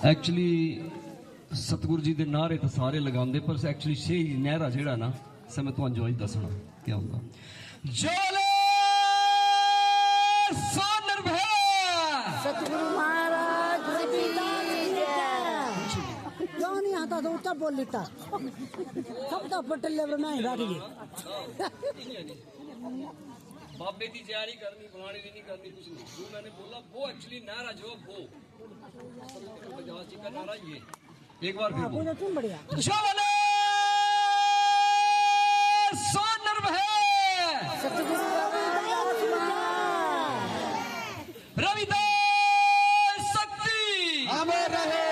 Actually सतगुरु जी के नारे तो सारे लगाते पर एक्चुअली छे नहरा जेड़ा ना से मैं तुहानू जो दसना क्या होगा जोले सोनर सतगुरु महाराज क्यों नहीं आता तो उतना बोल लेता सब तो पटल लेवर में ही बैठ गए बाबे की तैयारी करनी बुलाने की नहीं करनी कुछ नहीं जो मैंने बोला वो एक्चुअली नारा जो वो बजाज जी का नारा ये एक बार फिर बोलो तुम बढ़िया जोले सोनर सतगुरु रविदास शक्ति अमर रहे,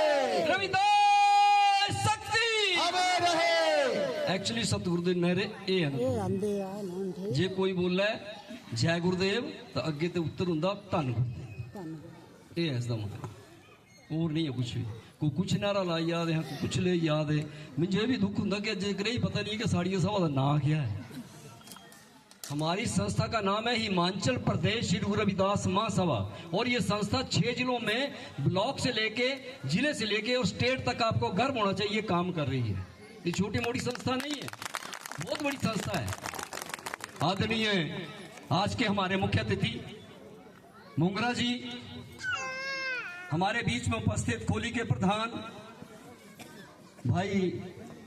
रविदास शक्ति अमर रहे। एक्चुअली सतगुरु दे नहरे ए ये हैं अंधे आ नाम थे जे कोई बोला है जय गुरुदेव तो अगे ते उत्तर हुंदा धन ये है इसका मतलब और नहीं है कुछ भी कोई कुछ नारा लाई याद है कोई कुछ ले याद है मुझे भी दुख होंगे कि जेकर ही पता नहीं कि साड़ी सभा का नाम क्या है। हमारी संस्था का नाम है हिमाचल प्रदेश श्री गुरु रविदास महासभा और ये संस्था 6 जिलों में ब्लॉक से लेके जिले से लेके और स्टेट तक आपको गर्व होना चाहिए काम कर रही है। ये छोटी मोटी संस्था नहीं है, बहुत बड़ी संस्था है। आदरणीय आज के हमारे मुख्य अतिथि मुंगरा जी, हमारे बीच में उपस्थित खोली के प्रधान भाई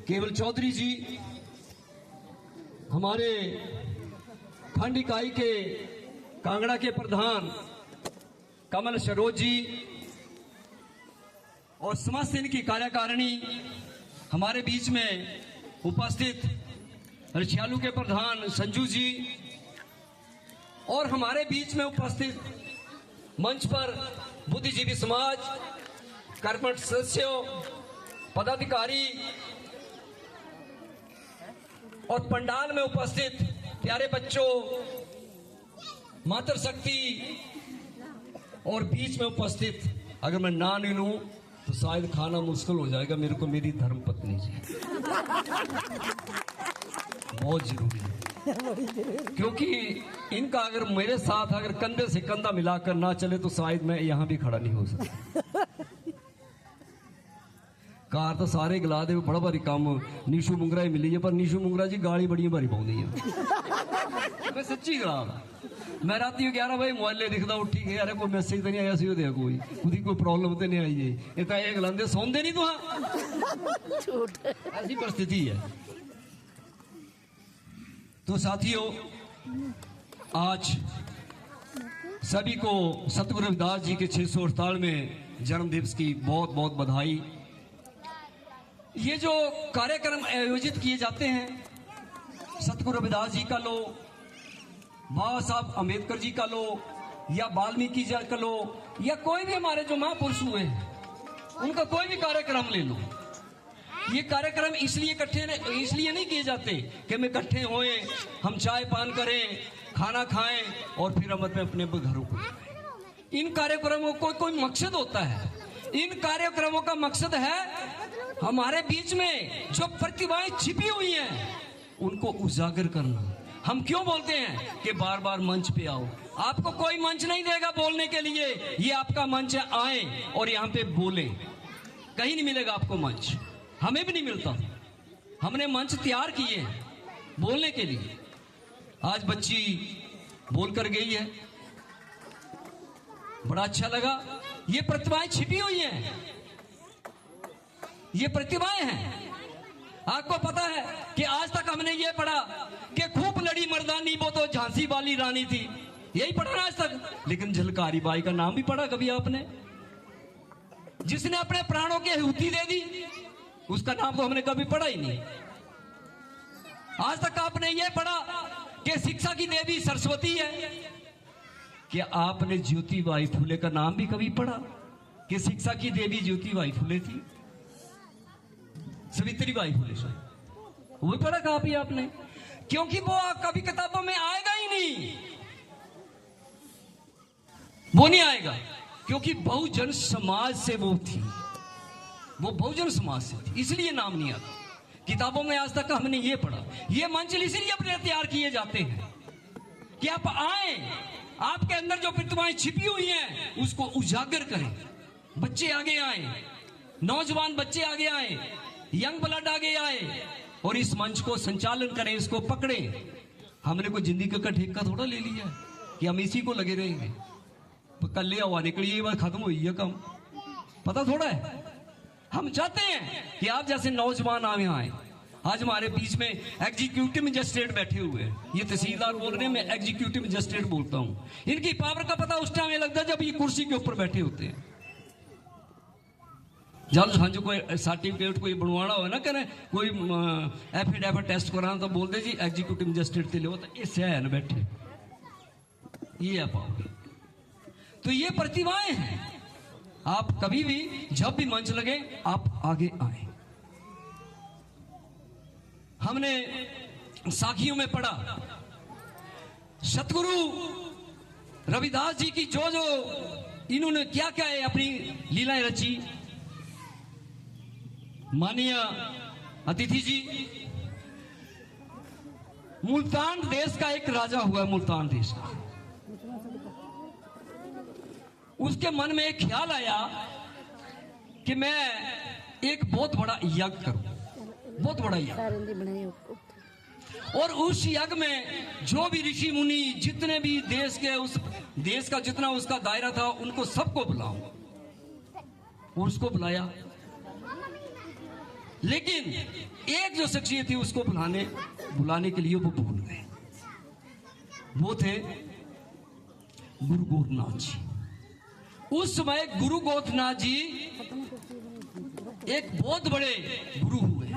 केवल चौधरी जी, हमारे खंड इकाई के कांगड़ा के प्रधान कमल सरोज जी और समस्त इनकी कार्यकारिणी, हमारे बीच में उपस्थित रछियालू के प्रधान संजू जी और हमारे बीच में उपस्थित मंच पर बुद्धिजीवी समाज कर्मठ सदस्यों पदाधिकारी और पंडाल में उपस्थित प्यारे बच्चों मातृशक्ति और बीच में उपस्थित अगर मैं ना नहीं लूं तो शायद खाना मुश्किल हो जाएगा मेरे को मेरी धर्म पत्नी जी बहुत जरूरी है क्योंकि इनका अगर मेरे साथ अगर कंधे से कंधा मिलाकर ना चले तो शायद मैं यहां भी खड़ा नहीं हो सकता। कार तो सारे गिला दे बड़ा भारी काम नीशू मुंगरा ही मिली है पर नीशू मुंगरा जी गाली बड़ी भारी पाउंदी है मैं सच्ची गिला मैं रात 11 बजे मोबाइल दिखता उठी गया यार कोई मैसेज तो नहीं आया सी कोई उसकी कोई प्रॉब्लम तो नहीं आई है ये तो ये गिलाते सौंदे नहीं तुहां ऐसी परिस्थिति है। तो साथियों आज सभी को सतगुरु रविदास जी के 648वें जन्म दिवस की बहुत बहुत बधाई। ये जो कार्यक्रम आयोजित किए जाते हैं सतगुरु रविदास जी का लो, बाबा साहब अम्बेडकर जी का लो या वाल्मीकि जी का लो या कोई भी हमारे जो महापुरुष हुए हैं उनका कोई भी कार्यक्रम ले लो, ये कार्यक्रम इसलिए इसलिए नहीं किए जाते कि हम इकट्ठे होए हम चाय पान करें खाना खाएं और फिर हम अपने घरों को। इन कार्यक्रमों को कोई मकसद होता है। इन कार्यक्रमों का मकसद है हमारे बीच में जो प्रतिभाएं छिपी हुई हैं उनको उजागर करना। हम क्यों बोलते हैं कि बार बार मंच पे आओ, आपको कोई मंच नहीं देगा बोलने के लिए, ये आपका मंच है, आए और यहाँ पे बोले। कहीं नहीं मिलेगा आपको मंच, हमें भी नहीं मिलता। हमने मंच तैयार किए हैं बोलने के लिए। आज बच्ची बोलकर गई है, बड़ा अच्छा लगा। ये प्रतिभाएं छिपी हुई हैं, ये प्रतिभाएं हैं। आपको पता है कि आज तक हमने ये पढ़ा कि खूब लड़ी मर्दानी वो तो झांसी वाली रानी थी, यही पढ़ा ना आज तक। लेकिन झलकारी बाई का नाम भी पढ़ा कभी आपने? जिसने अपने प्राणों की आहुति दे दी उसका नाम तो हमने कभी पढ़ा ही नहीं। आज तक आपने ये पढ़ा कि शिक्षा की देवी सरस्वती है। क्या आपने ज्योतिबाई फुले का नाम भी कभी पढ़ा कि शिक्षा की देवी ज्योतिबाई फुले थी? सावित्रीबाई फुले शायद वो पढ़ा कहा भी आपने? क्योंकि वो कभी किताबों में आएगा ही नहीं, वो नहीं आएगा क्योंकि बहुजन समाज से वो थी, वो बहुजन समाज से थी, इसलिए नाम नहीं आता किताबों में। आज तक हमने ये पढ़ा। ये मंच इसलिए अपने तैयार किए जाते हैं कि आप आए, आपके अंदर जो प्रतिभाएं छिपी हुई हैं उसको उजागर करें, बच्चे आगे आए, नौजवान बच्चे आगे आए, यंग ब्लड आगे आए और इस मंच को संचालन करें, इसको पकड़े। हमने कोई जिंदगी का ठेका थोड़ा ले लिया कि हम इसी को लगे रहेंगे, कल ले हवा निकली ये बात खत्म हुई है काम, पता थोड़ा है। हम चाहते हैं कि आप जैसे नौजवान आगे आए। आज हमारे बीच में एग्जीक्यूटिव मजिस्ट्रेट बैठे हुए हैं, ये तहसीलदार बोल रहे हैं, मैं एग्जीक्यूटिव मजिस्ट्रेट बोलता हूं। इनकी पावर का पता उस टाइम लगता है जब ये कुर्सी के ऊपर बैठे होते हैं। जब जो कोई सर्टिफिकेट कोई बनवाना हो ना, करें कोई एफिडेविट टेस्ट कराना तो बोलते जी एग्जीक्यूटिव मजिस्ट्रेट से लो, तो इससे है ना बैठे, ये है पावर। तो ये प्रतिभाएं हैं। आप कभी भी जब भी मंच लगे आप आगे आए। हमने साखियों में पढ़ा सतगुरु रविदास जी की जो जो इन्होंने क्या क्या है अपनी लीलाएं रची। माननीय अतिथि जी, मुल्तान देश का एक राजा हुआ, मुल्तान देश का, उसके मन में एक ख्याल आया कि मैं एक बहुत बड़ा यज्ञ करूं, बहुत बड़ा यज्ञ। और उस यज्ञ में जो भी ऋषि मुनि जितने भी देश के, उस देश का जितना उसका दायरा था, उनको सबको बुलाऊं। और उसको बुलाया, लेकिन एक जो शख्सियत थी उसको बुलाने के लिए वो भूल गए। वो थे गुरु गोरखनाथ जी। उस समय गुरु गोरखनाथ जी एक बहुत बड़े गुरु हुए।